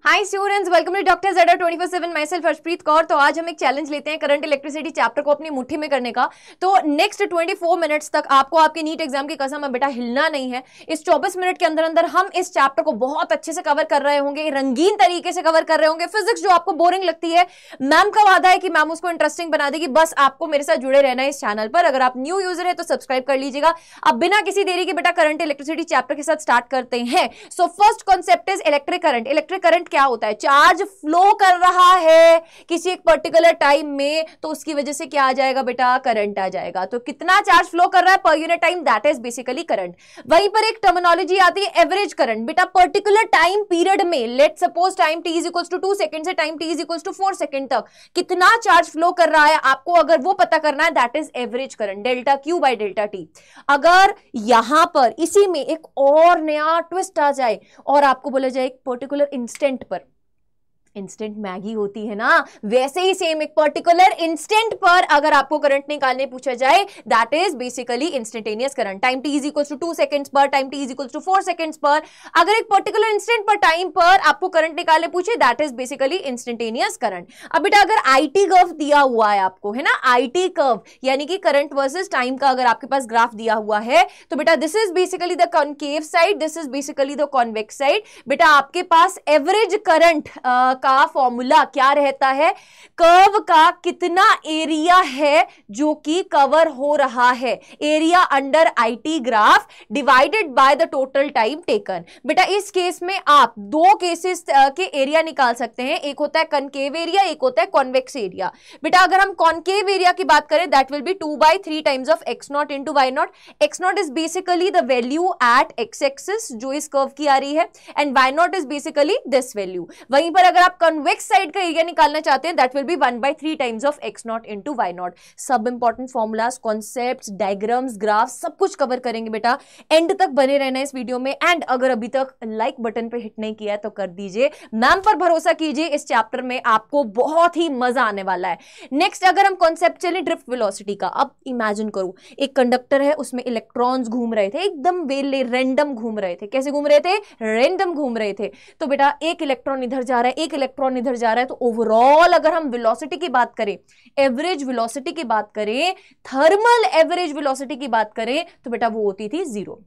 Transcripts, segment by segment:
Hi students, welcome to doctor Zeda 24/7। My self Harshpreet Kaur. तो आज हम एक चैलेंज लेते हैं करंट इलेक्ट्रिसिटी चैप्टर को अपनी मुट्ठी में करने का। तो नेक्स्ट 24 मिनट्स तक आपको आपके नीट एग्जाम की कसम है बेटा हिलना नहीं है। इस 24 मिनट के अंदर अंदर हम इस चैप्टर को बहुत अच्छे से कवर कर रहे होंगे, रंगीन तरीके से कवर कर रहे होंगे। फिजिक्स जो आपको बोरिंग लगती है, मैम का वादा है कि मैम उसको इंटरेस्टिंग बना देगी। बस आपको मेरे साथ जुड़े रहना है इस चैनल पर। अगर आप न्यू यूजर है तो सब्सक्राइब कर लीजिएगा। अब बिना किसी देरी के बेटा करंट इलेक्ट्रिसिटी चैप्टर के साथ स्टार्ट करते हैं। So first concept is electric current. Electric current क्या होता है? चार्ज फ्लो कर रहा है किसी एक पर्टिकुलर टाइम में, तो उसकी वजह से क्या आ जाएगा बेटा? करंट आ जाएगा। तो कितना चार्ज फ्लो कर रहा है पर unit time, that is basically current. वहीं पर एक टर्मिनोलॉजी आती है एवरेज करंट। बेटा पर्टिकुलर टाइम पीरियड में, let suppose time t is equals to 2 second से time t is equals to 4 second तक कितना चार्ज फ्लो कर रहा है, आपको अगर वो पता करना है, that is average current, delta Q by delta T। अगर यहां पर इसी में एक और नया ट्विस्ट आ जाए और आपको बोला जाए एक पर्टिकुलर इंस्टेंट पर, इंस्टेंट मैगी होती है ना, वैसे ही सेम एक पर्टिकुलर इंस्टेंट पर अगर आपको करंट निकालने पूछा जाए, that is basically instantaneous current. Time t is equals to 2 seconds पर, time t is equals to 4 seconds पर, अगर एक पर्टिकुलर इंस्टेंट पर टाइम पर आपको करंट निकालने पूछे, that is basically instantaneous current. अब बेटा अगर IT कर्व दिया हुआ है आपको, है ना, IT कर्व यानी कि करंट वर्सेस टाइम का अगर आपके पास ग्राफ दिया हुआ है, तो बेटा this is basically the concave side, this is basically the convex side. बेटा आपके पास एवरेज करंट का फॉर्मूला क्या रहता है? कर्व का कितना एरिया है जो कि कवर हो रहा है, area under IT graph divided by the total time taken. बेटा इस केस में आप दो केसेस के एरिया निकाल सकते हैं, एक होता है कनकेव एरिया, एक होता है कॉन्वेक्स एरिया। बेटा अगर हम कॉनकेव एरिया की बात करें, that will be 2/3 times of x0 into y0। x0 is basically the value at x axis जो इस कर्व की आ रही है, and y0 is basically this value. वहीं पर अगर आप कन्वेक्स साइड का एरिया निकालना चाहते हैं, that will B 1/3 times of x0 into y0। सब important formulas, concepts, diagrams, graph सब कुछ कवर करेंगे बेटा। एंड तक बने रहना इस वीडियो में। एंड अगर अभी तक लाइक बटन पे हिट नहीं किया है तो कर दीजिए, मैम पर भरोसा कीजिए, इस चैप्टर में आपको बहुत ही मजा आने वाला है। नेक्स्ट अगर हम कॉन्सेप्ट चले ड्रिफ्ट वेलोसिटी का। अब इमेजिन करो एक कंडक्टर है, उसमें इलेक्ट्रॉन्स घूम रहे थे, एकदम वेले रैंडम घूम रहे थे। कैसे घूम रहे थे? रैंडम घूम रहे थे। तो बेटा एक इलेक्ट्रॉन इधर जा रहा है, एक इलेक्ट्रॉन इधर जा रहा है, तो ओवरऑल अगर हम वेलोसिटी की बात करें, एवरेज वेलोसिटी की बात करें, थर्मल एवरेज वेलोसिटी की बात करें, तो बेटा वो होती थी 0,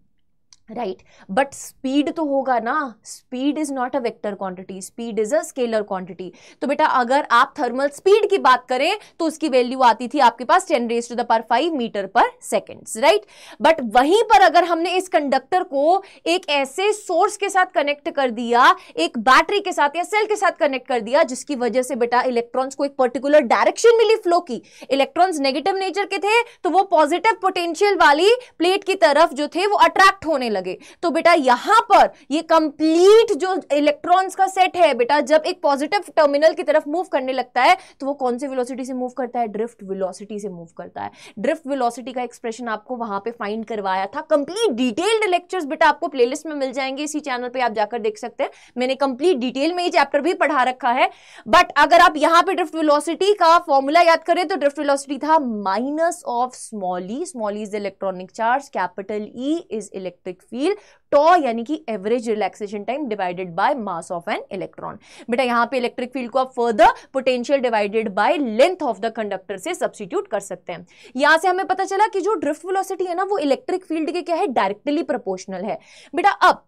राइट। बट स्पीड तो होगा ना, speed is not a vector quantity, speed is a scalar quantity. तो बेटा अगर आप थर्मल स्पीड की बात करें तो उसकी वैल्यू आती थी आपके पास 10⁵ मीटर पर सेकेंड्स, राइट। बट वहीं पर अगर हमने इस कंडक्टर को एक ऐसे सोर्स के साथ कनेक्ट कर दिया, एक बैटरी के साथ या सेल के साथ कनेक्ट कर दिया, जिसकी वजह से बेटा इलेक्ट्रॉन्स को एक पर्टिकुलर डायरेक्शन मिली फ्लो की, इलेक्ट्रॉन्स नेगेटिव नेचर के थे तो वो पॉजिटिव पोटेंशियल वाली प्लेट की तरफ जो थे वो अट्रैक्ट होने लगे। तो बेटा यहां पर ये कंप्लीट जो इलेक्ट्रॉन्स का सेट है बेटा, जब एक पॉजिटिव टर्मिनल की तरफ मूव करने लगता है तो वो कौन सी वेलोसिटी से मूव करता है? ड्रिफ्ट वेलोसिटी से मूव करता है। ड्रिफ्ट वेलोसिटी का एक्सप्रेशन आपको वहां पे फाइंड करवाया था। कंप्लीट डिटेल्ड लेक्चर्स बेटा आपको प्लेलिस्ट में मिल जाएंगे, इसी चैनल पे आप जाकर देख सकते हैं। मैंने कंप्लीट डिटेल में ये चैप्टर भी पढ़ा रखा है। बट अगर आप यहां पे ड्रिफ्ट वेलोसिटी का फॉर्मूला याद करें तो ड्रिफ्ट वेलोसिटी था minus of small e. Small e is electronic charge, capital e is electric field, tau यानी कि average relaxation time divided by mass of an electron. बेटा यहां पे इलेक्ट्रिक फील्ड को आप further potential divided by length of the conductor से substitute कर सकते हैं। यहां से हमें पता चला कि जो ड्रिफ्ट वेलोसिटी है ना, वो इलेक्ट्रिक फील्ड के क्या है? डायरेक्टली प्रोपोर्शनल है। बेटा अब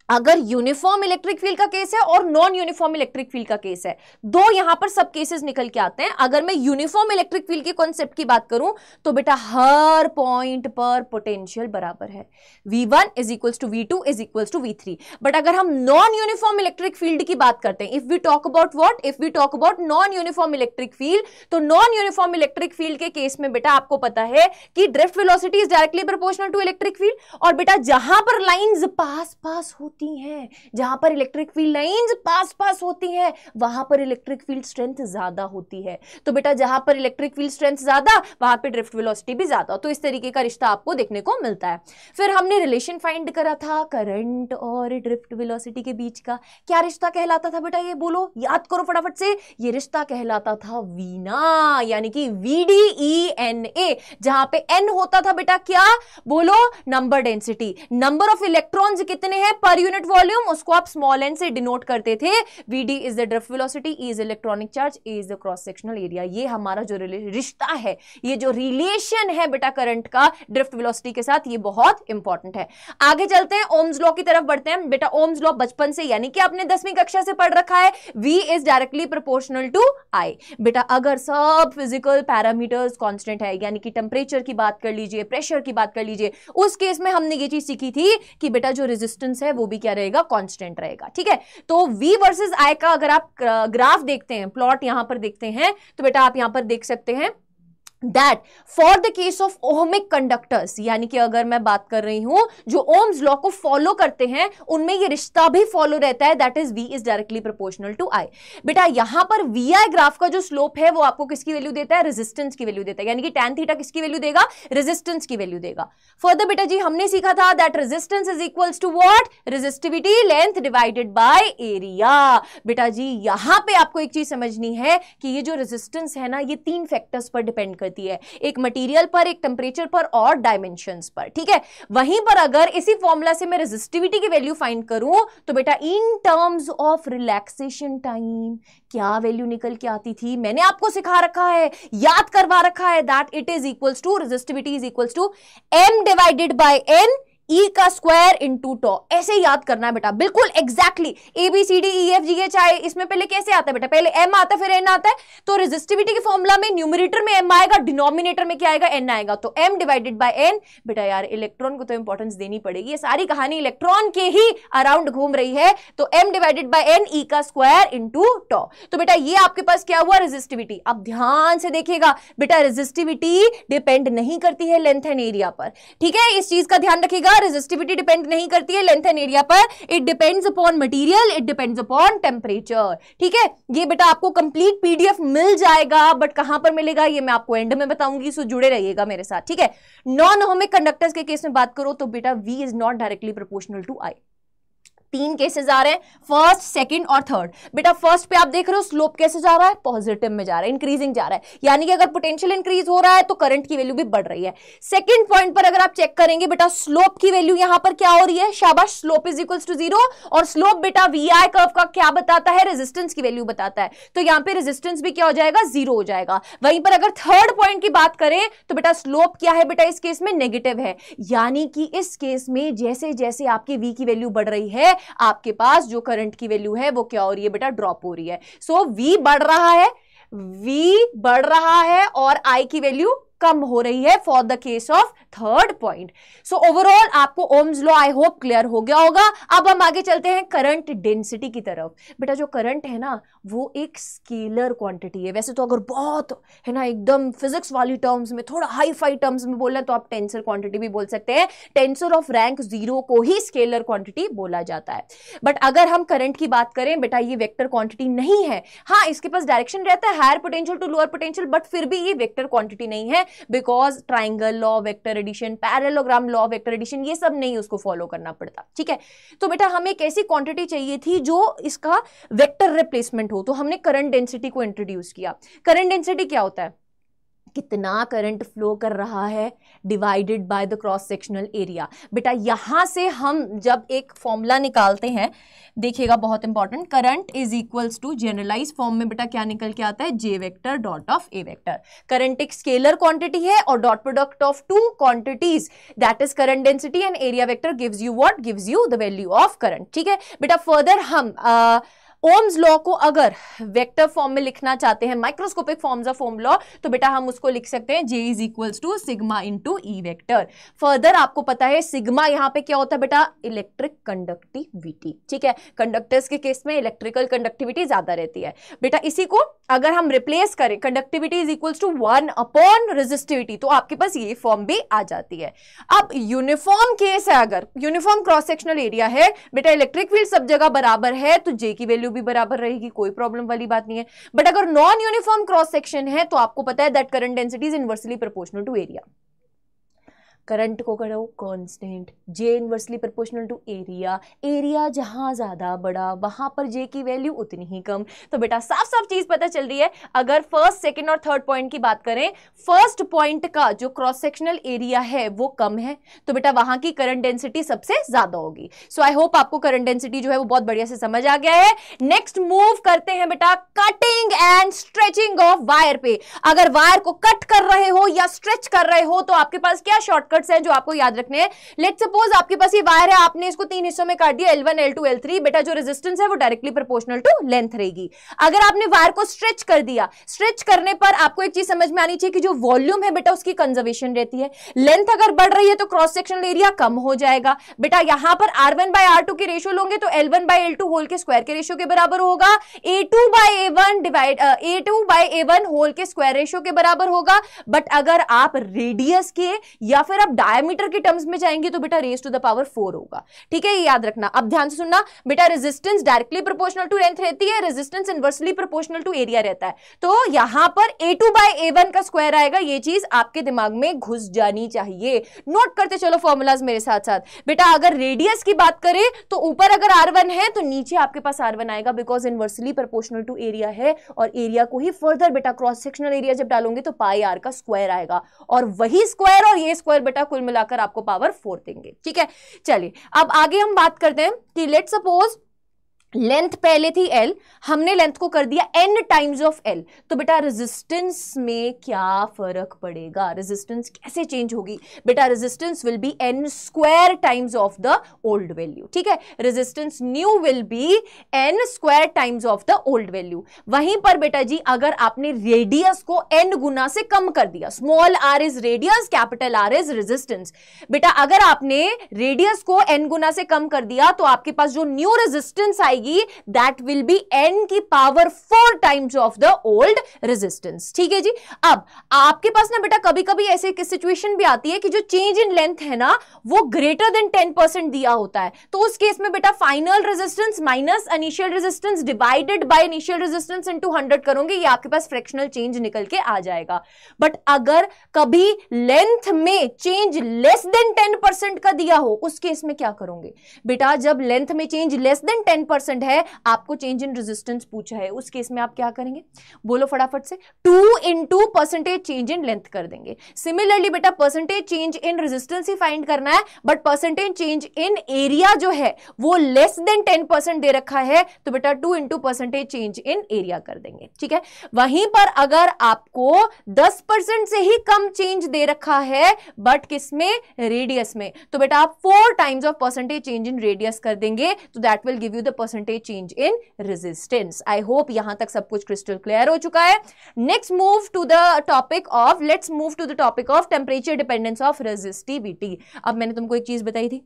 अगर यूनिफॉर्म इलेक्ट्रिक फील्ड का केस है और नॉन यूनिफॉर्म इलेक्ट्रिक फील्ड का केस है, दो यहां पर सब केसेस निकल के आते हैं। अगर मैं यूनिफॉर्म इलेक्ट्रिक फील्ड के कॉन्सेप्ट की बात करूं तो बेटा हर पॉइंट पर पोटेंशियल बराबर है, V1 is equals to V2 is equals to V3। But अगर हम नॉन यूनिफॉर्म इलेक्ट्रिक फील्ड की बात करते हैं, if we talk about what, if we talk about non uniform electric field, तो नॉन यूनिफॉर्म इलेक्ट्रिक फील्ड के case में बेटा आपको पता है कि drift velocity is directly proportional to electric field. और बेटा जहां पर लाइंस पास पास होती हैं, जहां पर इलेक्ट्रिक फील्ड लाइंस पास पास होती हैं, वहां पर इलेक्ट्रिक फील्ड स्ट्रेंथ ज्यादा होती है। तो बेटा जहां पर इलेक्ट्रिक फील्ड स्ट्रेंथ ज्यादा, वहां पे ड्रिफ्ट वेलोसिटी भी ज्यादा। तो इस तरीके का रिश्ता आपको देखने को मिलता है। फिर हमने रिलेशन फाइंड करा था करंट और ड्रिफ्ट वेलोसिटी के बीच का। क्या रिश्ता कहलाता था बेटा? ये बोलो, याद करो फटाफट से। ये रिश्ता कहलाता था वीना, यानी कि VDENA, जहां पे N होता था बेटा क्या? बोलो, number density, number of electrons कितने हैं पर यूनिट वॉल्यूम, उसको आप स्मॉल एन से डिनोट करते थे। VD is the drift velocity, E is electronic charge, A is the cross sectional area. ये हमारा जो रिश्ता है, ये जो रिलेशन है बेटा करंट का ड्रिफ्ट वेलोसिटी के साथ, ये बहुत इंपॉर्टेंट है। आगे चलते हैं, ओम्स लॉ की तरफ बढ़ते हैं। बेटा ओम्स लॉ बचपन से यानी कि आपने 10वीं कक्षा से पढ़ रखा है, V is directly proportional to I। बेटा अगर सब फिजिकल पैरामीटर्स कांस्टेंट है, यानी कि टेम्परेचर की बात कर लीजिए, प्रेशर की बात कर लीजिए, उस केस में हमने ये चीज सीखी थी कि बेटा जो रेजिस्टेंस है वो भी क्या रहेगा, कांस्टेंट रहेगा। ठीक है, तो V वर्सेस I का अगर आप ग्राफ देखते हैं, प्लॉट यहां पर देखते हैं, तो बेटा आप यहां पर देख सकते हैं that for the case of ohmic conductors, यानी कि अगर मैं बात कर रही हूं जो ओम्स लॉ को फॉलो करते हैं उनमें ये रिश्ता भी फॉलो रहता है, that is V is directly proportional to I। बेटा यहां पर VI ग्राफ का जो स्लोप है वो आपको किसकी वैल्यू देता है, रेजिस्टेंस की वैल्यू देता है, यानी कि tan थीटा किसकी वैल्यू देगा, रेजिस्टेंस की वैल्यू देगा। फर्दर बेटा जी हमने सीखा था that resistance is equals to what, resistivity length divided by area. बेटा जी यहां पे आपको एक चीज समझनी है कि ये जो रेजिस्टेंस है ना, ये 3 फैक्टर्स पर डिपेंड करती है, एक मटेरियल पर, एक टेंपरेचर पर और डायमेंशंस पर। ठीक है, वहीं पर अगर इसी फॉर्मूला से मैं रेजिस्टिविटी की वैल्यू फाइंड करूं तो बेटा in terms of relaxation time क्या वैल्यू निकल के आती थी, मैंने आपको सिखा रखा है, याद करवा रखा है, that it is equals to, resistivity is equals to m divided by n E का स्क्वायर इंटू टॉ। ऐसे याद करना है बेटा, बिल्कुल एग्जैक्टली। ABCDEFGH आए, इसमें पहले कैसे आता है बेटा, पहले m आता है फिर n आता है, तो रेजिस्टिविटी के फॉर्मूला में न्यूमरेटर में m आएगा, डिनोमिनेटर में क्या आएगा, n आएगा, तो m डिवाइडेड बाय n। बेटा यार इलेक्ट्रॉन को तो इंपॉर्टेंस देनी पड़ेगी, ये सारी कहानी इलेक्ट्रॉन के ही अराउंड घूम रही है, तो m divided by n E का स्क्वायर इंटू टॉ। तो बेटा ये आपके पास क्या हुआ, रेजिस्टिविटी। अब ध्यान से देखिएगा बेटा, रेजिस्टिविटी डिपेंड नहीं करती है लेंथ एंड एरिया पर। ठीक है, इस चीज का ध्यान रखिएगा, रेजिस्टिविटी डिपेंड नहीं करती है लेंथ एंड एरिया पर, it depends upon material, it depends upon temperature. ठीक है, ये बेटा आपको कंप्लीट पीडीएफ मिल जाएगा, बट कहां पर मिलेगा ये मैं आपको एंड में बताऊंगी, सो जुड़े रहिएगा मेरे साथ। ठीक है, नॉन ओहमिक कंडक्टर्स के केस में बात करो तो बेटा V is not directly proportional to I। 3 cases आ रहे हैं, फर्स्ट, सेकंड और थर्ड। बेटा फर्स्ट पे आप देख रहे हो स्लोप कैसे जा रहा है, पॉजिटिव में जा रहा है, इंक्रीजिंग जा रहा है, यानी कि अगर पोटेंशियल इंक्रीज हो रहा है तो करंट की वैल्यू भी बढ़ रही है। सेकंड पॉइंट पर अगर आप चेक करेंगे बेटा, स्लोप की वैल्यू यहां पर क्या हो रही है, शाबाश, स्लोप इज इक्वल्स टू 0, और स्लोप बेटा VI कर्व का क्या बताता है, रेजिस्टेंस की वैल्यू बताता है, तो यहां पे रेजिस्टेंस भी क्या हो जाएगा, 0 हो जाएगा। वहीं पर अगर थर्ड पॉइंट की बात करें तो बेटा स्लोप क्या है बेटा, इस केस में नेगेटिव है, यानी कि इस केस में जैसे जैसे आपकी V की वैल्यू बढ़ रही है, आपके पास जो करंट की वैल्यू है वो क्या हो रही है बेटा, ड्रॉप हो रही है। सो V बढ़ रहा है, V बढ़ रहा है और I की वैल्यू कम हो रही है for the case of third point. So overall आपको Ohm's law I hope clear हो गया होगा। अब हम आगे चलते हैं करंट डेंसिटी की तरफ। बेटा जो करंट है ना वो एक स्केलर क्वांटिटी है, वैसे तो अगर बहुत है ना एकदम फिजिक्स वाली टर्म्स में, थोड़ा हाई फाई टर्म्स में बोलना तो आप टेंसर क्वांटिटी भी बोल सकते हैं, टेंसर ऑफ रैंक 0 को ही स्केलर क्वांटिटी बोला जाता है। बट अगर हम करंट की बात करें बेटा, ये वेक्टर क्वांटिटी नहीं है। हाँ, इसके पास डायरेक्शन रहता है higher potential to lower potential, but फिर भी ये वेक्टर क्वांटिटी नहीं है, because triangle law vector addition, parallelogram law vector addition, ये सब नहीं उसको फॉलो करना पड़ता। ठीक है, तो बेटा हमें एक ऐसी क्वांटिटी चाहिए थी जो इसका वेक्टर रिप्लेसमेंट हो, तो हमने करंट डेंसिटी को इंट्रोड्यूस किया। करंट डेंसिटी क्या होता है, कितना करंट फ्लो कर रहा है divided by the cross sectional area. बेटा यहां से हम जब एक फॉर्मूला निकालते हैं, देखिएगा बहुत important, current is equals to generalize form में बेटा क्या निकल के आता है, J vector dot of A vector. Current एक स्केलर क्वांटिटी है और dot product of 2 quantities that is current density and area vector gives you what, gives you the value of current. ठीक है बेटा, फर्दर हम ओम्स लॉ को अगर vector form में लिखना चाहते हैं, microscopic forms of Ohm law, तो बेटा हम उसको लिख सकते हैं J is equals to sigma into E vector. Further आपको पता है सिग्मा यहां पे क्या होता है बेटा, इलेक्ट्रिक कंडक्टिविटी। ठीक है, कंडक्टर्स के केस में इलेक्ट्रिकल कंडक्टिविटी ज्यादा रहती है। बेटा इसी को अगर हम रिप्लेस करें, conductivity is equals to 1 upon resistivity, तो आपके पास ये फॉर्म भी आ जाती है। अब यूनिफॉर्म केस है, अगर यूनिफॉर्म क्रॉस सेक्शनल एरिया है बेटा, इलेक्ट्रिक फील्ड सब जगह बराबर है, तो J की वैल्यू भी बराबर रहेगी, कोई प्रॉब्लम वाली बात नहीं है। बट अगर नॉन यूनिफॉर्म क्रॉस सेक्शन है तो आपको पता है that current density is inversely proportional to area. Current को करो constant, J inversely proportional to area, area जहां ज्यादा बड़ा वहां पर जे की वैल्यू उतनी ही कम। तो बेटा साफ साफ चीज पता चल रही है। अगर फर्स्ट, सेकंड और थर्ड पॉइंट की बात करें, फर्स्ट पॉइंट का जो क्रॉस सेक्शनल एरिया है वो कम है, तो बेटा वहां की करंट डेंसिटी सबसे ज्यादा होगी। सो आई होप आपको करंट डेंसिटी जो है वो बहुत बढ़िया से समझ आ गया है। नेक्स्ट मूव करते हैं बेटा cutting and stretching of wire पे। अगर वायर को कट कर रहे हो या स्ट्रेच कर रहे हो तो आपके पास क्या शॉर्टकट्स हैं जो आपको याद रखने हैं। लेट्स सपोज आपके पास ये वायर है, आपने इसको 3 हिस्सों में काट दिया, L1, L2, L3। बेटा जो रेजिस्टेंस है वो डायरेक्टली प्रोपोर्शनल टू लेंथ रहेगी। अगर आपने वायर को स्ट्रेच कर दिया, स्ट्रेच करने पर आपको एक चीज समझ में आनी चाहिए कि जो वॉल्यूम है बेटा उसकी कंजर्वेशन रहती है। लेंथ अगर बढ़ रही है तो क्रॉस सेक्शनल एरिया कम हो जाएगा। बेटा यहां पर R1/R2 की रेशियो लोगे तो L1/L2 होल के स्क्वायर के रेशियो के बराबर होगा, A2/A1 होल के स्क्वायर रेशियो के बराबर होगा। बट अगर आप रेडियस के या फिर आप डायमीटर के टर्म्स में जाएंगे तो बेटा रेज टू द पावर 4 होगा। ठीक है, ये याद रखना। अब ध्यान से सुनना बेटा, resistance directly proportional to length रहती है, resistance inversely proportional to area रहता है। तो यहां पर A2/A1 का स्क्वायर आएगा। ये चीज आपके दिमाग में घुस जानी चाहिए। नोट करते चलो फॉर्मूलाज मेरे साथ साथ। बेटा अगर रेडियस की बात करें तो ऊपर अगर R1 है तो नीचे आपके पास R1 आएगा, because inversely proportional to area है। और एरिया को ही फर्दर बेटा क्रॉस सेक्शनल एरिया जब डालोगे तो पाई आर का स्क्वायर आएगा, और वही स्क्वायर और ये स्क्वायर बेटा कुल मिलाकर आपको पावर 4 देंगे। ठीक है, चलिए अब आगे हम बात करते हैं कि लेट्स सपोज लेंथ पहले थी L, हमने लेंथ को कर दिया N टाइम्स ऑफ L। तो बेटा रेजिस्टेंस में क्या फर्क पड़ेगा, रेजिस्टेंस कैसे चेंज होगी। बेटा resistance will be N square times of the old value. ठीक है, resistance new will be N square times of the old value. वहीं पर बेटा जी अगर आपने रेडियस को N गुना से कम कर दिया, small r is radius, capital R is resistance. बेटा अगर आपने रेडियस को N गुना से कम कर दिया तो आपके पास जो न्यू रेजिस्टेंस आएगी that will be n की power 4 times of the old resistance. ठीक है जी। अब आपके पास ना बेटा कभी कभी ऐसे सिचुएशन भी आती है कि जो चेंज इन लेंथ है ना वो ग्रेटर देन 10% दिया होता है, तो उस केस में बेटा final resistance minus initial resistance divided by initial resistance into 100 करोगे, ये आपके पास फ्रैक्शनल चेंज निकल के आ जाएगा। बट अगर कभी लेंथ में चेंज लेस देन 10% का दिया हो उस केस में क्या करोगे। बेटा जब लेंथ में चेंज लेस देन 10% है, आपको चेंज इन रेजिस्टेंस पूछा है, उस केस में आप क्या करेंगे, बोलो फटाफट से। 2 into percentage change in length कर देंगे। सिमिलरली बेटा percentage change in resistance he find करना है, but percentage change in area जो है वो लेस देन 10% दे रखा है, तो बेटा 2 इंटू परसेंटेज चेंज इन एरिया कर देंगे। ठीक है, वहीं पर अगर आपको 10% से ही कम चेंज दे रखा है बट किसमें, रेडियस में, तो बेटा आप 4 times of percentage change in radius कर देंगे, तो that will give you the percentage change in resistance. I hope यहां तक सब कुछ क्रिस्टल क्लियर हो चुका है। Next move to the topic of, let's move to the topic of temperature dependence of resistivity. अब मैंने तुमको एक चीज बताई थी,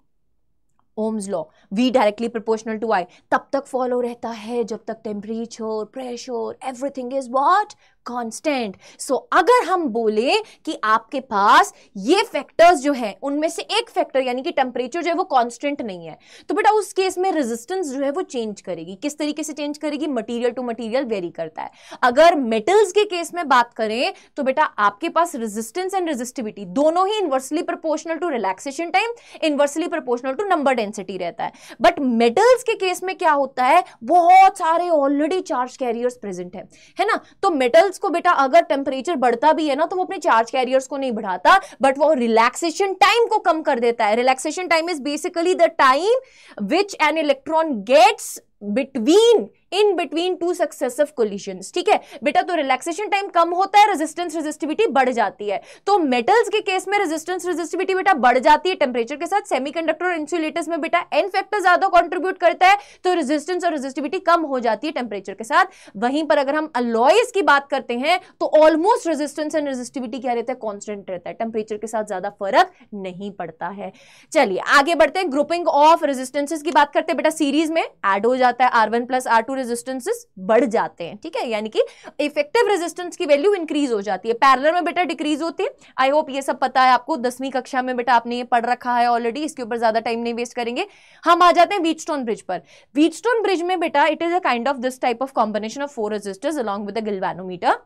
Ohm's law, V directly proportional to I तब तक फॉलो रहता है जब तक temperature, pressure, everything is what, constant. So अगर हम बोले कि आपके पास ये फैक्टर्स जो है उनमें से एक फैक्टर यानी कि टेम्परेचर जो है वो कांस्टेंट नहीं है, तो बेटा उस केस में रेजिस्टेंस जो है वो चेंज करेगी। किस तरीके से चेंज करेगी, मटेरियल टू मटेरियल वेरी करता है। अगर मेटल्स के केस में बात करें तो बेटा आपके पास रेजिस्टेंस एंड रेजिस्टिविटी दोनों ही inversely proportional to relaxation time, inversely proportional to number density रहता है। बट मेटल्स के केस में क्या होता है, बहुत सारे ऑलरेडी चार्ज कैरियर्स प्रेजेंट है ना। तो मेटल्स को बेटा अगर टेम्परेचर बढ़ता भी है ना तो वो अपने चार्ज कैरियर्स को नहीं बढ़ाता, बट वो रिलैक्सेशन टाइम को कम कर देता है। Relaxation time is basically the time which an electron gets in between two successive collisions. ठीक है बेटा, तो रिलैक्सेशन टाइम कम होता है, रेजिस्टेंस रेजिस्टिविटी बढ़ जाती है। तो मेटल्स के केस में रेजिस्टेंस रेजिस्टिविटी बेटा बढ़ जाती है टेम्परेचर के साथ। सेमीकंडक्टर और इंसुलेटर्स में बेटा एन फैक्टर ज्यादा कंट्रीब्यूट करता है, तो रेजिस्टेंस और रेजिस्टिविटी कम हो जाती है टेम्परेचर के साथ। वहीं पर अगर हम अलॉयज की बात करते हैं तो ऑलमोस्ट रेजिस्टेंस एंड रेजिस्टिविटी क्या रहता है, कांस्टेंट रहता है, टेम्परेचर के साथ ज्यादा फर्क नहीं पड़ता है। चलिए आगे बढ़ते हैं, ग्रुपिंग ऑफ रेजिस्टेंसेस की बात करते हैं। बेटा सीरीज में ऐड हो जाता है, R1 प्लस R2 रेजिस्टेंसेस बढ़ जाते हैं। ठीक है, यानी कि इफेक्टिव रेजिस्टेंस की वैल्यू इंक्रीज हो जाती है, पैरेलल में बेटा डिक्रीज होती है। आई होप ये सब पता है आपको, 10वीं कक्षा में बेटा आपने ये पढ़ रखा है ऑलरेडी, इसके ऊपर ज्यादा टाइम नहीं वेस्ट करेंगे। हम आ जाते हैं व्हीटस्टोन ब्रिज पर। व्हीटस्टोन ब्रिज में बेटा it is a kind of this type of combination of 4 resistors along with the galvanometer.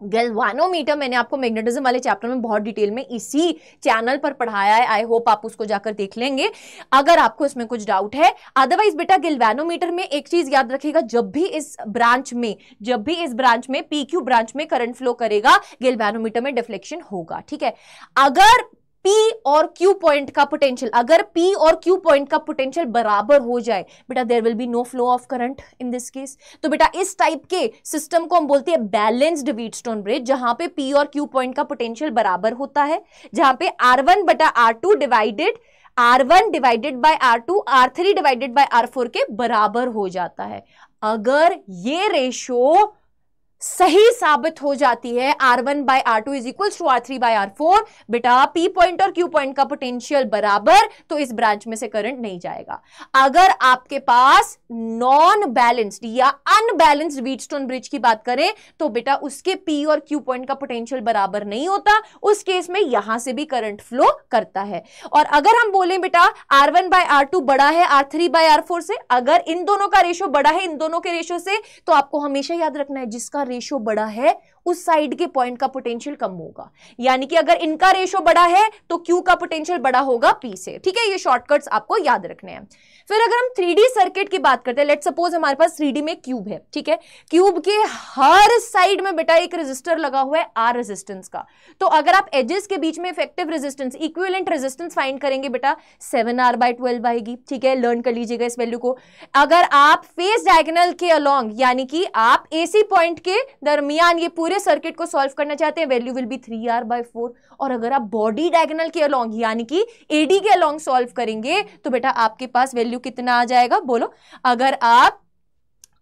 Galvanometer मैंने आपको मैग्नेटिज्म वाले चैप्टर में बहुत डिटेल में इसी चैनल पर पढ़ाया है, आई होप आप उसको जाकर देख लेंगे अगर आपको इसमें कुछ डाउट है। अदरवाइज बेटा गैल्वानोमीटर में एक चीज याद रखिएगा, जब भी इस ब्रांच में पीक्यू ब्रांच में करंट फ्लो करेगा गैल्वानोमीटर में डिफ्लेक्शन होगा, ठीक है। अगर P और Q पॉइंट का पोटेंशियल, अगर P और Q पॉइंट का पोटेंशियल बराबर हो जाए बेटा there will be no flow of current in this case. तो बेटा इस टाइप के सिस्टम को हम बोलते हैं बैलेंस्ड व्हीटस्टोन ब्रिज, जहां पे P और Q पॉइंट का पोटेंशियल बराबर होता है, जहां पे R1 बटा R2 divided R1 divided by R2 R3 divided bye R4 के बराबर हो जाता है। अगर ये रेशो सही साबित हो जाती है R1 by R2 is equals to R3 by R4, बेटा P पॉइंट और Q पॉइंट का पोटेंशियल बराबर, तो इस ब्रांच में से करंट नहीं जाएगा। अगर आपके पास नॉन बैलेंस्ड या अनबैलेंस्ड व्हीटस्टोन ब्रिज की बात करें तो बेटा उसके P और Q पॉइंट का पोटेंशियल बराबर नहीं होता, उस केस में यहां से भी करंट फ्लो करता है। और अगर हम बोलें बेटा R1 बाय R2 बड़ा है R3 बाय R4 से, अगर इन दोनों का रेशो बड़ा है इन दोनों के रेशो से, तो आपको हमेशा याद रखना है जिसका रेशो बड़ा है उस साइड के पॉइंट का पोटेंशियल कम होगा। यानी कि अगर इनका रेशो बड़ा है तो Q का पोटेंशियल बड़ा होगा P से, ठीक है। ये शॉर्टकट्स आपको याद रखने हैं। फिर अगर हम 3D सर्किट की बात करते हैं, लेट्स सपोज हमारे पास 3D में क्यूब है, ठीक है। क्यूब के हर साइड में बेटा एक रेजिस्टर लगा हुआ है R रेजिस्टेंस का। तो अगर आप एजेस के बीच में effective resistance, equivalent resistance find करेंगे बेटा 7R/12 आएगी, ठीक है। लर्न कर लीजिएगा इस वैल्यू को। अगर आप फेस डायगोनल के अलोंग, यानी कि आप AC पॉइंट के दरमियान ये पूरे सर्किट को सॉल्व करना चाहते हैं, वैल्यू विल बी 3R/4। और अगर आप बॉडी डायगोनल के अलोंग यानी कि AD के अलोंग सॉल्व करेंगे तो बेटा आपके पास वैल्यू कितना आ जाएगा, बोलो।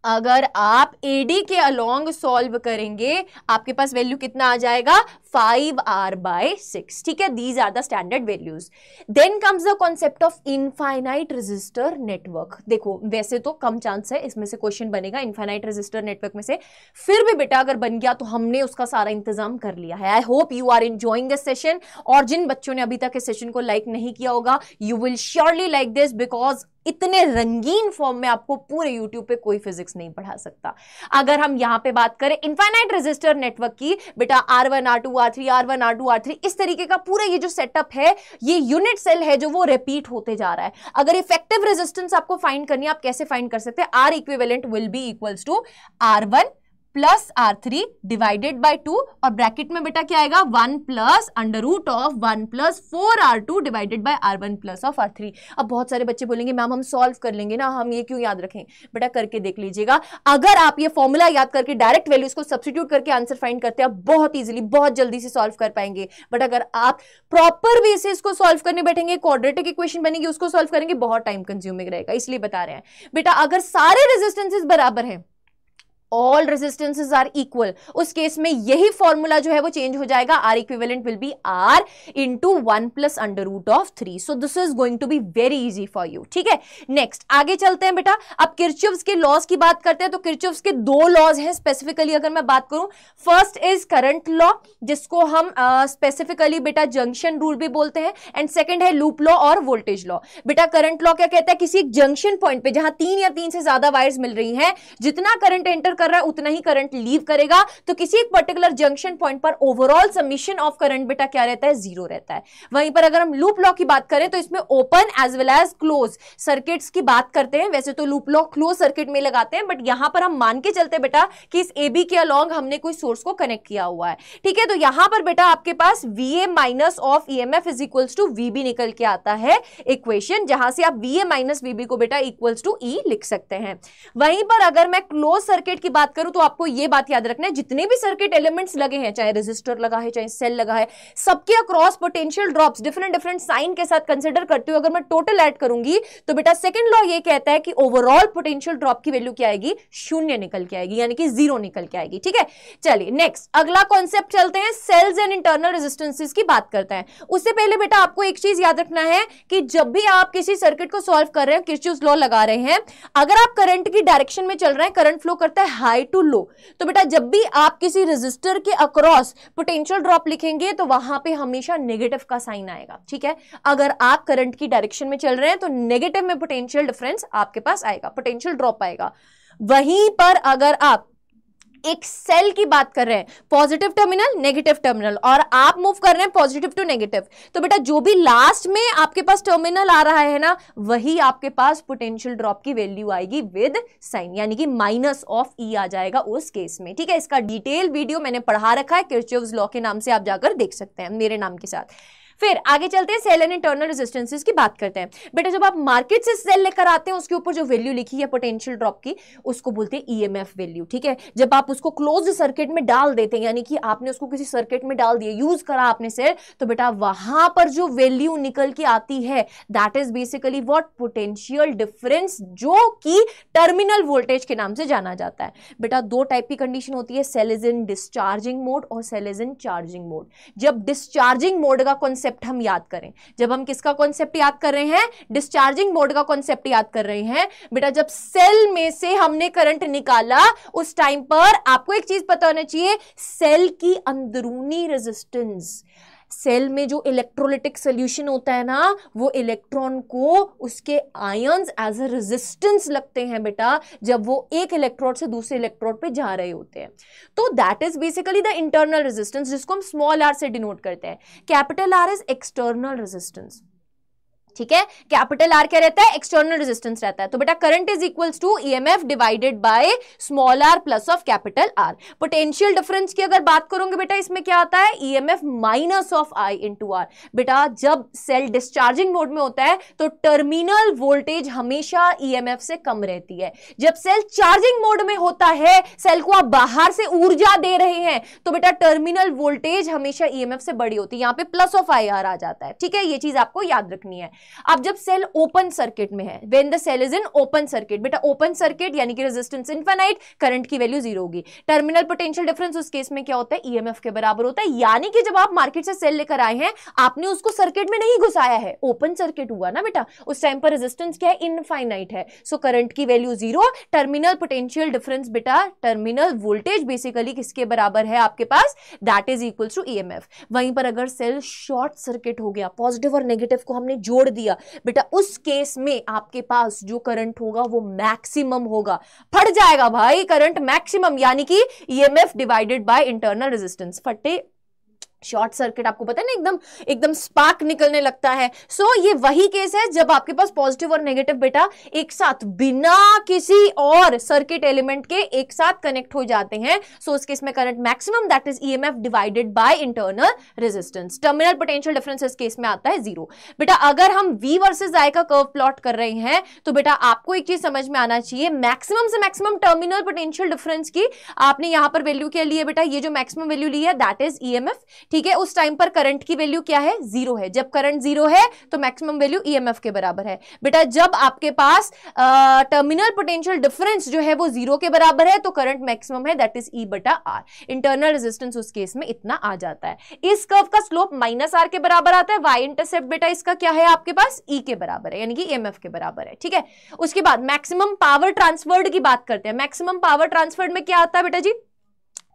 अगर आप AD के अलोंग सॉल्व करेंगे आपके पास वैल्यू कितना आ जाएगा 5R/6, ठीक है। These are the standard values. Then comes the concept of infinite resistor network. देखो वैसे तो कम चांस है इसमें से क्वेश्चन बनेगा इनफाइनाइट रेजिस्टर नेटवर्क में से, फिर भी बेटा अगर बन गया तो हमने उसका सारा इंतजाम कर लिया है। I hope you are enjoying this session, और जिन बच्चों ने अभी तक इस सेशन को लाइक नहीं किया होगा, you will surely like this, because इतने रंगीन फॉर्म में आपको पूरे YouTube पे कोई फिजिक्स नहीं पढ़ा सकता। अगर हम यहां पे बात करें इनफाइनाइट रेजिस्टर नेटवर्क की, बेटा R1 R2 R3 R1 R2 R3 इस तरीके का पूरा ये जो सेटअप है, ये यूनिट सेल है जो वो रिपीट होते जा रहा है। अगर इफेक्टिव रेजिस्टेंस आपको फाइंड करनी है, आप कैसे फाइंड कर सकते हैं? R equivalent will be equals to R1 plus R3 divided by 2, और ब्रैकेट में बेटा क्या आएगा 1 plus under root of 1 plus 4R2 divided by R1 plus of R3। अब बहुत सारे बच्चे बोलेंगे मैम हम सॉल्व कर लेंगे ना, हम ये क्यों याद रखें? बेटा करके देख लीजिएगा। अगर आप ये फॉर्मूला याद करके डायरेक्ट वैल्यूज को सब्स्टिट्यूट करके आंसर फाइंड करते हैं, आप बहुत इजीली बहुत जल्दी से सॉल्व कर पाएंगे। बट अगर आप प्रॉपर वे से इसको सॉल्व करने बैठेंगे, क्वाड्रेटिक इक्वेशन बनेगी उसको सॉल्व करेंगे, बहुत टाइम कंज्यूमिंग रहेगा। इसलिए बता रहे हैं बेटा अगर सारे रेजिस्टेंसेस बराबर हैं, ऑल रेजिस्टेंसेस आर इक्वल, उस केस में यही फॉर्मूला जो है वो चेंज हो जाएगा। R equivalent will be R into 1 plus under root of 3। So this is going to be very easy for you, ठीक है। नेक्स्ट आगे चलते हैं बेटा। अब किरचॉफ्स के लॉज की बात करते हैं, तो किरचॉफ्स के दो लॉज हैं स्पेसिफिकली अगर मैं बात करूं। फर्स्ट इज करंट लॉ, जिसको हम स्पेसिफिकली बेटा जंक्शन रूल भी बोलते हैं, एंड सेकेंड है लूप लॉ और वोल्टेज लॉ। बेटा करंट लॉ क्या कहता है? किसी एक जंक्शन पॉइंट पे जहां 3 या 3 से ज्यादा वायर्स मिल रही हैं, जितना करंट एंटर कर रहा है उतना ही करंट लीव करेगा। तो किसी एक पर्टिकुलर जंक्शन पॉइंट पर ओवरऑल समीशन ऑफ करंट बेटा क्या रहता है? 0 रहता है। वहीं पर अगर हम लूप लॉ की बात करें तो इसमें open as well as close circuits की बात करते हैं। वैसे तो लूप लॉ क्लोज सर्किट में लगाते हैं, बट यहां पर हम मान के चलते बेटा कि इस AB के अलोंग हमने कोई सोर्स को कनेक्ट किया हुआ है, ठीक है। तो यहां पर बेटा आपके पास VA minus of EMF is equals to VB निकल के आता है इक्वेशन, जहां से आप VA माइनस VB को बेटा इक्वल्स टू E लिख सकते हैं। वहीं पर अगर मैं क्लोज सर्किट की बात करूं तो आपको यह बात याद रखना है, जितने भी सर्किट एलिमेंट्स लगे हैं, चाहे रेजिस्टर लगा है चाहे सेल लगा है, सबके across potential drops different different sign के साथ कंसीडर करते हुए अगर मैं टोटल ऐड करूंगी तो बेटा सेकंड लॉ ये कहता है कि ओवरऑल पोटेंशियल ड्रॉप की वैल्यू क्या आएगी? 0 निकल के आएगी, यानी कि 0 निकल के आएगी, ठीक है। चलिए नेक्स्ट अगला कॉन्सेप्ट चलते हैं, सेल्स एंड इंटरनल रेजिस्टेंसेस की बात करते हैं। उससे पहले बेटा आपको एक चीज याद रखना है कि जब भी आप किसी सर्किट को सॉल्व कर रहे हैं, किरचॉफ्स लॉ लगा रहे हैं, अगर आप करंट की डायरेक्शन में चल रहे हैं, करंट फ्लो करता है हाई टू लो, तो बेटा जब भी आप किसी रेजिस्टर के अक्रॉस पोटेंशियल ड्रॉप लिखेंगे तो वहां पे हमेशा नेगेटिव का साइन आएगा, ठीक है। अगर आप करंट की डायरेक्शन में चल रहे हैं तो नेगेटिव में पोटेंशियल डिफरेंस आपके पास आएगा, पोटेंशियल ड्रॉप आएगा। वहीं पर अगर आप एक सेल की बात कर रहे हैं, पॉजिटिव टर्मिनल नेगेटिव टर्मिनल, और आप मूव कर रहे हैं पॉजिटिव टू नेगेटिव, तो बेटा जो भी लास्ट में आपके पास टर्मिनल आ रहा है ना, वही आपके पास पोटेंशियल ड्रॉप की वैल्यू आएगी विद साइन, यानी कि माइनस ऑफ ई आ जाएगा उस केस में। ठीक है, इसका डिटेल वीडियो मैंने पढ़ा रखा है, किरचॉफ्स लॉ के नाम से आप जाकर देख सकते हैं, मेरे नाम के साथ। फिर आगे चलते हैं, सेल एंड इंटरनल रेजिस्टेंसेस की बात करते हैं। बेटा जब आप मार्केट से सेल लेकर आते हैं, उसके ऊपर जो वैल्यू लिखी है पोटेंशियल ड्रॉप की, उसको बोलते हैं ईएमएफ वैल्यू। ठीक है, जब आप उसको क्लोज्ड सर्किट में डाल देते हैं, यानी कि आपने उसको किसी सर्किट में डाल दिया, यूज करा आपने सेल, तो बेटा वहां पर जो वैल्यू निकल के आती है, that is basically what, potential difference, जो कि टर्मिनल वोल्टेज के नाम से जाना जाता है। बेटा दो टाइप की कंडीशन होती है, cell is in discharging mode और cell is in charging mode. जब डिस्चार्जिंग मोड का कॉन्सेप्ट हम याद करें, जब हम किसका कॉन्सेप्ट याद कर रहे हैं, डिस्चार्जिंग मोड का कॉन्सेप्ट याद कर रहे हैं, बेटा जब सेल में से हमने करंट निकाला, उस टाइम पर आपको एक चीज पता होना चाहिए, सेल की अंदरूनी रेजिस्टेंस, सेल में जो इलेक्ट्रोलिटिक सॉल्यूशन होता है ना, वो इलेक्ट्रॉन को उसके आयंस एज अ रेजिस्टेंस लगते हैं बेटा, जब वो एक इलेक्ट्रोड से दूसरे इलेक्ट्रोड पे जा रहे होते हैं। तो that is basically the internal resistance, जिसको हम स्मॉल आर से डिनोट करते हैं। Capital R is external resistance. ठीक है, कैपिटल आर क्या रहता है, एक्सटर्नल रेजिस्टेंस रहता है। तो बेटा current is equals to EMF divided by small R plus of capital R. Potential difference की अगर बात करोगे बेटा, इसमें क्या आता है, EMF minus of I into R. बेटा जब सेल डिस्चार्जिंग मोड में होता है तो टर्मिनल वोल्टेज हमेशा ईएमएफ से कम रहती है। जब सेल चार्जिंग मोड में होता है, सेल को आप बाहर से ऊर्जा दे रहे हैं, तो बेटा टर्मिनल वोल्टेज हमेशा ईएमएफ से बड़ी होती है, यहां पे प्लस ऑफ आई आर आ जाता है। ठीक है, ये चीज आपको याद रखनी है। अब जब सेल ओपन सर्किट में है, when the cell is in open circuit, बेटा ओपन सर्किट यानी कि रेजिस्टेंस इनफिनिट, करंट की वैल्यू जीरो होगी। टर्मिनल पोटेंशियल डिफरेंस उस केस में क्या होता है, ईएमएफ के बराबर होता है। यानी कि जब आप मार्केट से सेल लेकर आए हैं, आपने उसको सर्किट में नहीं घुसाया है, ओपन सर्किट हुआ ना बेटा, उस टाइम पर रेजिस्टेंस क्या है, इनफाइनाइट है, सो करंट की value zero. Terminal potential difference बेटा, टर्मिनल वोल्टेज बेसिकली किसके बराबर है आपके पास, that is equals to EMF. वहीं पर अगर सेल शॉर्ट सर्किट हो गया, पॉजिटिव और नेगेटिव को हमने जोड़ दिया बेटा, उस केस में आपके पास जो करंट होगा वो मैक्सिमम होगा, फट जाएगा भाई करंट मैक्सिमम, यानी कि EMF divided by internal resistance. फटे शॉर्ट सर्किट, आपको पता है ना, एकदम एकदम स्पार्क निकलने लगता है। सो ये वही केस है जब आपके पास पॉजिटिव और नेगेटिव बेटा एक साथ बिना किसी और सर्किट एलिमेंट के एक साथ कनेक्ट हो जाते हैं। सो उस केस में current maximum, that is EMF divided by internal resistance. Terminal potential difference इस केस में आता है जीरो। बेटा अगर हम V वर्सेस I का कर्व प्लॉट कर रहे हैं, तो बेटा आपको एक चीज समझ में आना चाहिए, मैक्सिमम से मैक्सिमम टर्मिनल पोटेंशियल डिफरेंस की आपने यहां पर वैल्यू क्या ली है बेटा, ये जो मैक्सिमम वैल्यू ली है दैट इज ईएमएफ। ठीक है, उस टाइम पर करंट की वैल्यू क्या है, जीरो है। जब करंट जीरो है तो मैक्सिमम वैल्यू ईएमएफ के बराबर है। बेटा जब आपके पास टर्मिनल पोटेंशियल डिफरेंस जो है वो जीरो के बराबर है, तो करंट मैक्सिमम है, दैट इज ई बटा आर। इंटरनल रेजिस्टेंस उस केस में इतना आ जाता है। इस कर्व का स्लोप माइनस आर के बराबर आता है। वाई इंटरसेप्ट बेटा इसका क्या है आपके पास, ई के बराबर है, यानी कि ईएमएफ के बराबर है। ठीक है, उसके बाद मैक्सिमम पावर ट्रांसफर्ड की बात करते हैं। मैक्सिमम पावर ट्रांसफर्ड में क्या आता है बेटा जी,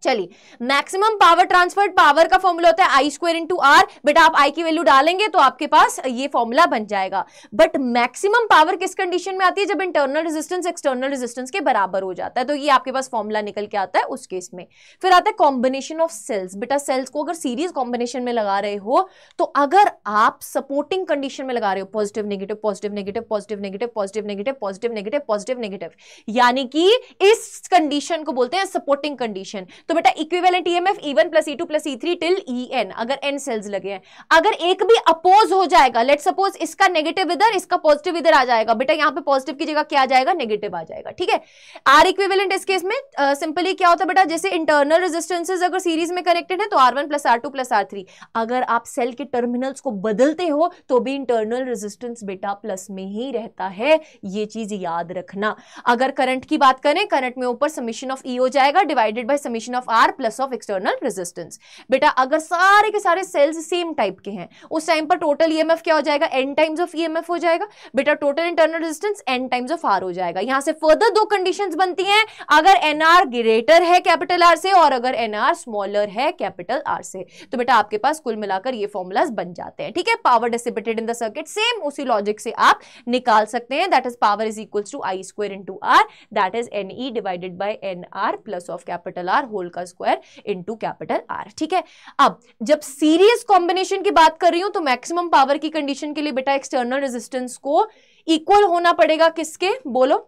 चलिए मैक्सिमम पावर ट्रांसफर्ड पावर का फॉर्मूला होता है आई स्क्वायर इंटू आर। बेटा आप आई की वैल्यू डालेंगे तो आपके पास ये फॉर्मूला बन जाएगा। बट मैक्सिमम पावर किस कंडीशन में आती है, जब इंटरनल रेजिस्टेंस एक्सटर्नल रेजिस्टेंस के बराबर हो जाता है, तो ये आपके पास फॉर्मूला निकल के आता है उस केस में। फिर आता है कॉम्बिनेशन ऑफ सेल्स। बेटा सेल्स को अगर सीरीज कॉम्बिनेशन में लगा रहे हो, तो अगर आप सपोर्टिंग कंडीशन में लगा रहे हो, positive negative positive negative positive negative positive negative positive negative positive negative, यानी कि इस कंडीशन को बोलते हैं सपोर्टिंग कंडीशन। तो बेटा equivalent EMF E1 plus E2 plus E3 till En, अगर n सेल्स लगे हैं, अगर एक भी अपोज हो जाएगा, लेट सपोज इसका नेगेटिव इधर इसका पॉजिटिव इधर आ जाएगा, बेटा यहां पे पॉजिटिव की जगह क्या आ जाएगा, नेगेटिव आ जाएगा। ठीक है, आर इक्विवेलेंट इस केस में सिंपली क्या होता है बेटा, जैसे इंटरनल रेजिस्टेंसेस अगर सीरीज में कनेक्टेड है तो R1 plus R2 plus R3, अगर आप सेल के टर्मिनल्स को बदलते हो तो भी इंटरनल रेजिस्टेंस बेटा प्लस में ही रहता है, ये चीज याद रखना। अगर करंट की बात करें, करंट में ऊपर समेशन ऑफ E हो जाएगा divided by summation of R plus of external resistance. बेटा अगर सारे के सारे सेल्स सेम टाइप के हैं उस टाइम पर टोटल ईएमएफ क्या हो जाएगा, n टाइम्स ऑफ ईएमएफ हो जाएगा। बेटा total internal resistance n times of R हो जाएगा। यहां से फर्दर दो कंडीशंस बनती हैं, अगर एनआर ग्रेटर है कैपिटल आर से और अगर एनआर स्मॉलर है कैपिटल आर से। तो बेटा आपके पास कुल मिलाकर ये फॉर्मूलाज बन जाते हैं। ठीक है, power dissipated in the circuit same उसी लॉजिक से आप निकाल सकते हैं, that is power is equals to I square into R, that is NE divided by NR plus of capital R whole का स्क्वायर इनटू कैपिटल आर। ठीक है, अब जब सीरीज कॉम्बिनेशन की बात कर रही हूं तो मैक्सिमम पावर की कंडीशन के लिए बेटा एक्सटर्नल रेजिस्टेंस को इक्वल होना पड़ेगा किसके, बोलो,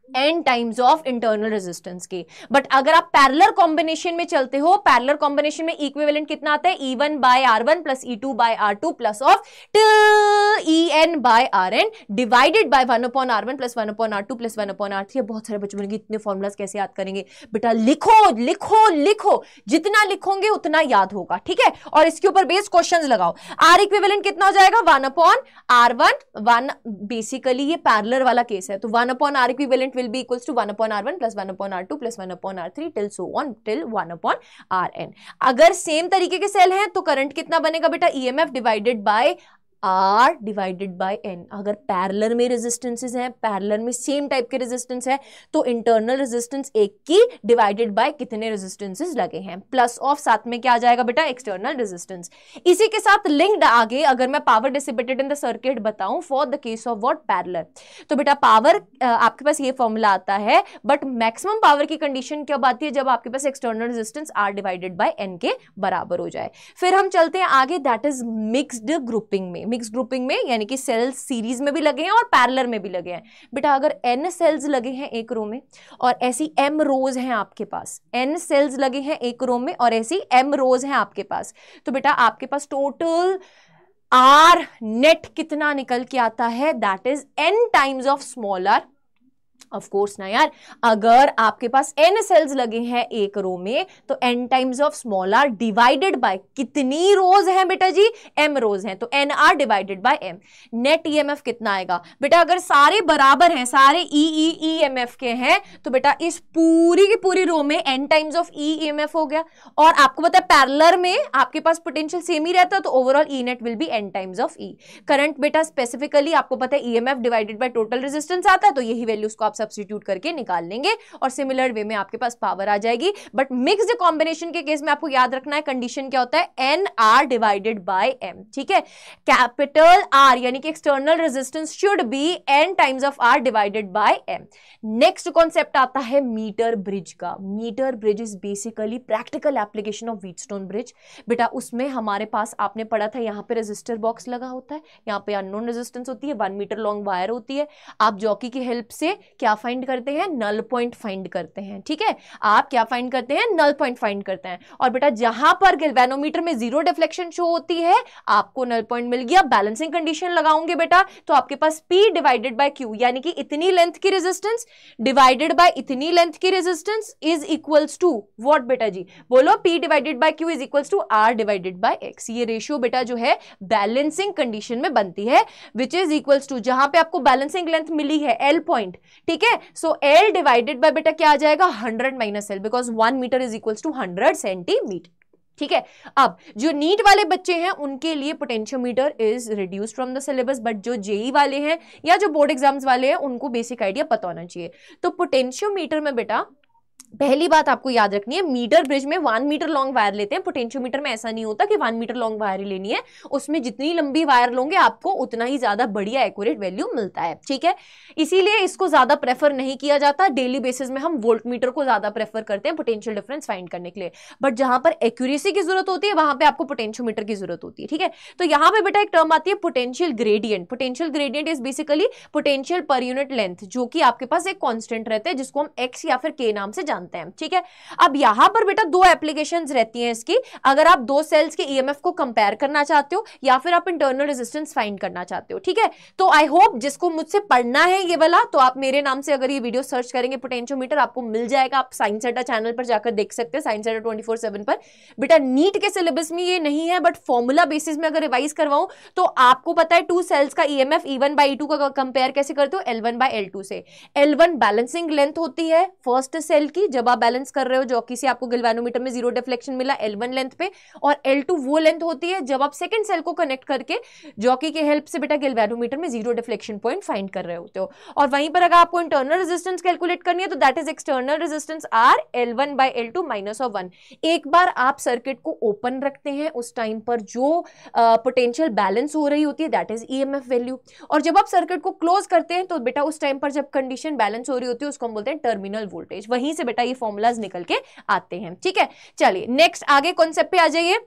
n times of internal resistance के। बट अगर आप पैरेलल कॉम्बिनेशन में चलते हो, पैरेलल कॉम्बिनेशन में इक्विवेलेंट कितना आता है, E1 by R1 plus E2 by R2 plus of En by Rn divided by 1 upon R1 plus 1 upon R2 plus 1 upon R3। बहुत सारे बच्चों बनेंगे, इतने फॉर्मुलाज कैसे याद करेंगे बेटा, लिखो लिखो लिखो, जितना लिखोगे उतना याद होगा। ठीक है, और इसके ऊपर बेस क्वेश्चंस लगाओ। R इक्विवेलेंट कितना हो जाएगा, 1 अपॉन R1, 1 बेसिकली ये पैरेलल वाला केस है, तो 1 upon R equivalent will be equals to 1 upon R1 plus 1 upon R2 plus 1 upon R3 till so on till 1 upon Rn। अगर सेम तरीके के सेल हैं तो करंट कितना बनेगा बेटा, EMF divided by R divided by N। अगर parallel में रेजिस्टेंसेस हैं, पैरेलल में सेम टाइप के रेजिस्टेंस है, तो इंटरनल रेजिस्टेंस एक की डिवाइडेड बाय कितने रेजिस्टेंसेस लगे हैं, प्लस ऑफ साथ में क्या आ जाएगा बेटा, एक्सटर्नल रेजिस्टेंस। इसी के साथ लिंक्ड आगे अगर मैं power dissipated in the circuit बताऊं for the case of what, parallel, तो बेटा पावर आपके पास ये फॉर्मूला आता है, बट मैक्सिमम पावर की कंडीशन कब आती है, जब आपके पास external resistance R divided by N के बराबर हो जाए। फिर हम चलते हैं आगे, दैट इज मिक्स्ड ग्रुपिंग में। मिक्स ग्रुपिंग में यानी कि सेल्स सीरीज में भी लगे हैं और पैरेलल में भी लगे हैं। बेटा अगर n सेल्स लगे हैं एक रो में और ऐसी m रोज हैं आपके पास, n सेल्स लगे हैं एक रो में और ऐसी m रोज हैं आपके पास, तो बेटा आपके पास टोटल R नेट कितना निकल के आता है, that is n times of small r। Of course ना यार, अगर आपके पास n सेल्स लगे हैं एक रो में तो n times of small r divided bye कितनी रोज हैं बेटा जी, m रोज हैं, तो nr divided by m। Net EMF कितना आएगा बेटा, अगर सारे बराबर हैं, सारे EMF के हैं, तो बेटा इस पूरी की पूरी रो में n टाइम्स ऑफ EMF हो गया। और आपको पता है पैरेलल में आपके पास पोटेंशियल सेम ही रहता है, तो overall E net will be n times of E। Current बेटा स्पेसिफिकली आपको पता है EMF divided by total resistance आता है, तो यही वैल्यूज को आप सब्स्टिट्यूट करके निकाल लेंगे और सिमिलर वे में आपके पास पावर आ जाएगी। बट मिक्स्ड कॉम्बिनेशन के केस में आपको याद रखना है कंडीशन क्या होता है, NR डिवाइडेड बाय M। ठीक है, कैपिटल R यानी कि external resistance should be N times of R divided by M। Next concept आता है मीटर ब्रिज का। Metre bridge is basically practical application of Wheatstone bridge. बेटा उसमें हमारे पास आपने पढ़ा था, यहाँ पे रेजिस्टर बॉक्स लगा होता है, यहाँ पे अननोन रेजिस्टेंस होती है, 1 मीटर लॉन्ग वायर होती है। आप जॉकी की हेल्प से क्या फाइंड करते हैं, नल पॉइंट फाइंड करते हैं। ठीक है, आप क्या फाइंड करते हैं, नल पॉइंट फाइंड करते हैं। और बेटा जहां पर गैल्वेनोमीटर में 0 डिफ्लेक्शन शो होती है, आपको नल पॉइंट मिल गया। बैलेंसिंग कंडीशन लगाओगे बेटा तो आपके पास P डिवाइडेड बाय Q यानी कि इतनी लेंथ की रेजिस्टेंस डिवाइडेड बाय इतनी लेंथ की resistance is equals to what बेटा जी, बोलो, P divided by Q is equals to R divided by X। ये रेशियो बेटा जो है बैलेंसिंग कंडीशन में बनती है, विच इज इक्वल्स टू जहां पे आपको बैलेंसिंग लेंथ मिली है L पॉइंट। ठीक है, सो L डिवाइडेड बाय बेटा क्या आ जाएगा, 100 minus L, because 1 metre is equals to 100 centimetre. ठीक है, अब जो नीट वाले बच्चे हैं उनके लिए potentiometer is reduced from the syllabus, but जो जेई वाले हैं या जो बोर्ड एग्जाम्स वाले हैं उनको बेसिक आइडिया पता होना चाहिए। तो पोटेंशियोमीटर में बेटा पहली बात आपको याद रखनी है, मीटर ब्रिज में 1 मीटर लॉन्ग वायर लेते हैं। पोटेंशियोमीटर में ऐसा नहीं होता कि 1 मीटर लॉन्ग वायर ही लेनी है, उसमें जितनी लंबी वायर लोगे आपको उतना ही ज्यादा बढ़िया एक्यूरेट वैल्यू मिलता है। ठीक है, इसीलिए इसको ज्यादा प्रेफर नहीं किया जाता। डेली बेसिस में हम वोल्ट मीटर को ज्यादा प्रेफर करते हैं पोटेंशियल डिफरेंस फाइंड करने के लिए, बट जहां पर एक्यूरेसी की जरूरत होती है वहां पर आपको पोटेंशियोमीटर की जरूरत होती है। ठीक है, तो यहाँ पे बेटा एक टर्म आती है potential gradient. Potential gradient is basically potential per unit length, जो कि आपके पास एक कॉन्स्टेंट रहता है जिसको हम एक्स या फिर के नाम से जानते हैं। ठीक है, अब यहां पर बेटा 2 एप्लीकेशंस रहती हैं इसकी। अगर आप 2 सेल्स के ईएमएफ को कंपेयर करना चाहते हो या फिर आप इंटरनल रेजिस्टेंस फाइंड करना चाहते हो। ठीक है, तो आई होप जिसको मुझसे पढ़ना है ये वाला, तो आप मेरे नाम से अगर ये वीडियो सर्च करेंगे पोटेंशियोमीटर, आपको मिल जाएगा। आप साइंस अड्डा चैनल पर जाकर देख सकते हैं, साइंस अड्डा 24/7 पर। बेटा नीट के सिलेबस में ये नहीं है, बट फॉर्मूला बेसिस में अगर रिवाइज करवाऊं तो आपको पता है 2 सेल्स का ईएमएफ E1 बाई E2 का कंपेयर कैसे करते हो, L1 बाई L2 से। L1 बैलेंसिंग लेंथ होती है फर्स्ट सेल की, जब आप बैलेंस कर रहे हो जॉकी से, आपको गैल्वेनोमीटर में 0 डिफ्लेक्शन मिला L1 लेंथ पे, और L2 वो लेंथ होती है जब आप सेकंड सेल को कनेक्ट करके जॉकी के हेल्प से बेटा गैल्वेनोमीटर में 0 डिफ्लेक्शन पॉइंट फाइंड कर रहे होते हो। और वहीं पर अगर आपको इंटरनल रेजिस्टेंस कैलकुलेट करनी है तो that is external resistance R L1 by L2 minus of 1। एक बार आप सर्किट को ओपन रखते हैं उस टाइम पर जो पोटेंशियल बैलेंस हो रही होती है दैट इज EMF वैल्यू, और जब आप सर्किट को क्लोज करते हैं तो बेटा उस टाइम पर जब कंडीशन बैलेंस हो रही होती है उसको हम बोलते हैं टर्मिनल वोल्टेज। वहीं से बेटा ये फॉर्मूलाज निकल के आते हैं। ठीक है, चलिए नेक्स्ट आगे कॉन्सेप्ट पे आ जाइए,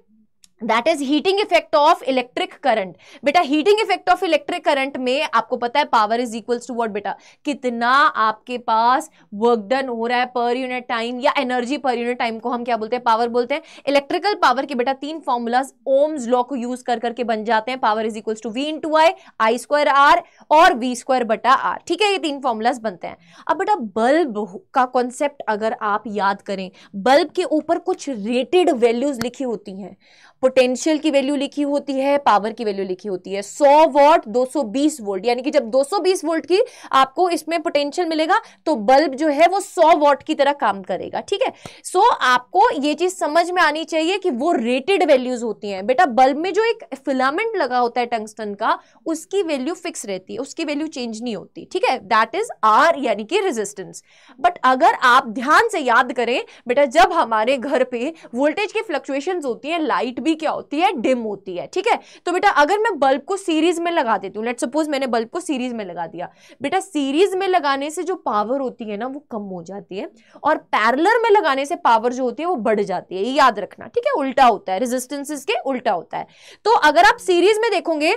that is heating effect of electric current. बेटा heating effect of electric current में आपको पता है power is equals to what बेटा, कितना आपके पास वर्क डन हो रहा है पर यूनिट टाइम, या एनर्जी पर यूनिट टाइम को हम क्या बोलते हैं, पावर बोलते हैं। इलेक्ट्रिकल पावर के बेटा 3 फॉर्मूलाज ओम्स लॉ को यूज कर करके बन जाते हैं, power is equals to V into I square R और V स्क्वायर बटा R। ठीक है, ये 3 फॉर्मूलाज बनते हैं। अब बेटा बल्ब का कॉन्सेप्ट अगर आप याद करें, बल्ब के ऊपर कुछ रेटेड वैल्यूज लिखी होती हैं, पोटेंशियल की वैल्यू लिखी होती है, पावर की वैल्यू लिखी होती है। 100 वॉट 220 वोल्ट, यानी कि जब 220 वोल्ट की आपको इसमें पोटेंशियल मिलेगा तो बल्ब जो है वो 100 वॉट की तरह काम करेगा। ठीक है, सो आपको ये चीज समझ में आनी चाहिए कि वो रेटेड वैल्यूज होती हैं। बेटा बल्ब में जो एक फिलामेंट लगा होता है टंगस्टन का, उसकी वैल्यू फिक्स रहती है, उसकी वैल्यू चेंज नहीं होती। ठीक है, दैट इज आर यानी कि रेजिस्टेंस। बट अगर आप ध्यान से याद करें बेटा, जब हमारे घर पे वोल्टेज की फ्लक्चुएशंस होती है, लाइट भी क्या होती है, डिम होती है। ठीक है, तो बेटा अगर मैं बल्ब को सीरीज में लगा देती हूं, लेट्स सपोज मैंने बल्ब को सीरीज में लगा दिया, बेटा सीरीज में लगाने से जो पावर होती है ना वो कम हो जाती है, और पैरेलल में लगाने से पावर जो होती है वो बढ़ जाती है। ये याद रखना। ठीक है, उल्टा होता है, रेजिस्टेंसेस के उल्टा होता है। तो अगर आप सीरीज में देखोगे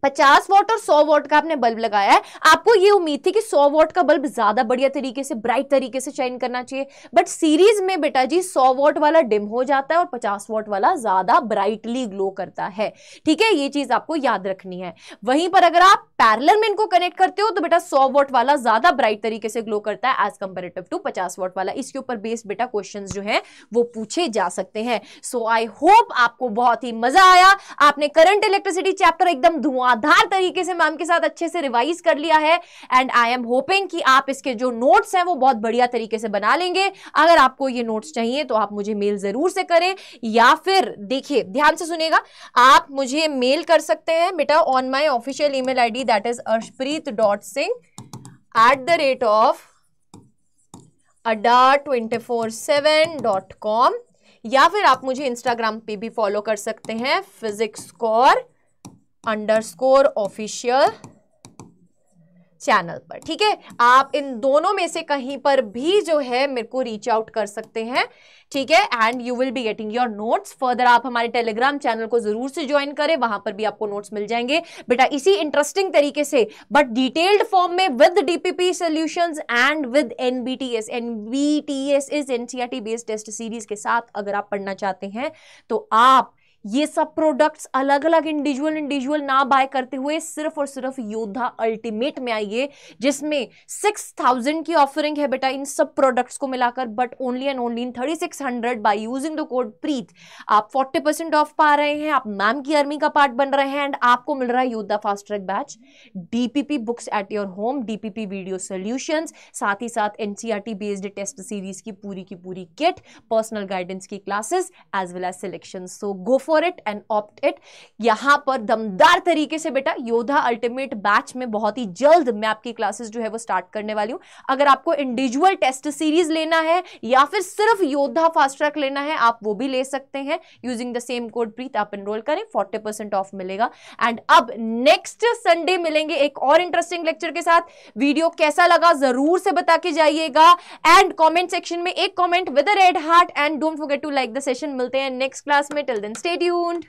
50 वॉट और 100 वॉट का आपने बल्ब लगाया है, आपको ये उम्मीद थी कि 100 वॉट का बल्ब ज्यादा बढ़िया तरीके से ब्राइट तरीके से शाइन करना चाहिए, बट सीरीज में बेटा जी 100 वॉट वाला डिम हो जाता है और 50 वॉट वाला ज्यादा ब्राइटली ग्लो करता है। ठीक है, ये चीज आपको याद रखनी है। वहीं पर अगर आप पैरेलल में इनको कनेक्ट करते हो तो बेटा 100 वॉट वाला ज्यादा ब्राइट तरीके से ग्लो करता है एज कंपेरेटिव टू 50 वॉट वाला। इसके ऊपर बेस्ड बेटा क्वेश्चंस जो है वो पूछे जा सकते हैं। सो आई होप आपको बहुत ही मजा आया, आपने करंट इलेक्ट्रिसिटी चैप्टर एकदम धुआंधार तरीके से मैम के साथ अच्छे से रिवाइज कर लिया है, एंड आई एम होपिंग कि आप इसके जो नोट्स हैं वो बहुत बढ़िया तरीके से बना लेंगे। अगर आपको ये नोट्स चाहिए तो आप मुझे मेल जरूर से करें, या फिर देखिए ध्यान से सुनिएगा, आप मुझे मेल कर सकते हैं बेटा on my official email ID that is arshpreet.singh@adda247.com, या फिर आप मुझे इंस्टाग्राम पे भी फॉलो कर सकते हैं physicscore_official चैनल पर। ठीक है, आप इन दोनों में से कहीं पर भी जो है मेरे को रीच आउट कर सकते हैं। ठीक है, and you will be getting your notes. Further आप हमारे टेलीग्राम चैनल को जरूर से ज्वाइन करें, वहां पर भी आपको नोट्स मिल जाएंगे बेटा इसी इंटरेस्टिंग तरीके से बट डिटेल्ड फॉर्म में with DPP solutions and with NBTS. NBTS is NCERT based test series के साथ अगर आप पढ़ना चाहते हैं तो आप ये सब प्रोडक्ट्स अलग अलग इंडिविजुअल ना बाय करते हुए सिर्फ और सिर्फ योद्धा अल्टीमेट में आइए, जिसमें 6000 की ऑफरिंग है बेटा इन सब प्रोडक्ट्स को मिलाकर, but only and only in 3600 by using the code Preet आप 40% ऑफ पा रहे हैं, आप मैम की आर्मी का पार्ट बन रहे हैं, एंड आपको मिल रहा है Yoddha fast track batch, DPP books at your home, DPP video solutions, साथ ही साथ एनसीईआरटी बेस्ड टेस्ट सीरीज की पूरी किट, पर्सनल गाइडेंस की classes as well as selection. So go for it and opt it. यहां पर दमदार तरीके से बेटा योद्धा अल्टीमेट बैच में बहुत ही जल्द मैं आपकी क्लासेस जो है वो स्टार्ट करने वाली हूं। अगर आपको इंडिविजुअल टेस्ट सीरीज लेना है या फिर सिर्फ योद्धा फास्ट ट्रैक लेना है, आप वो भी ले सकते हैं using the same code Preet. आप एनरोल करें, 40% ऑफ मिलेगा। एंड अब नेक्स्ट संडे मिलेंगे एक और इंटरेस्टिंग लेक्चर के साथ। वीडियो कैसा लगा जरूर से बता के जाइएगा, एंड कमेंट सेक्शन में एक comment with a red heart, and don't forget to like the session. मिलते हैं नेक्स्ट क्लास में, टिल देन स्टे ट्यून्ड।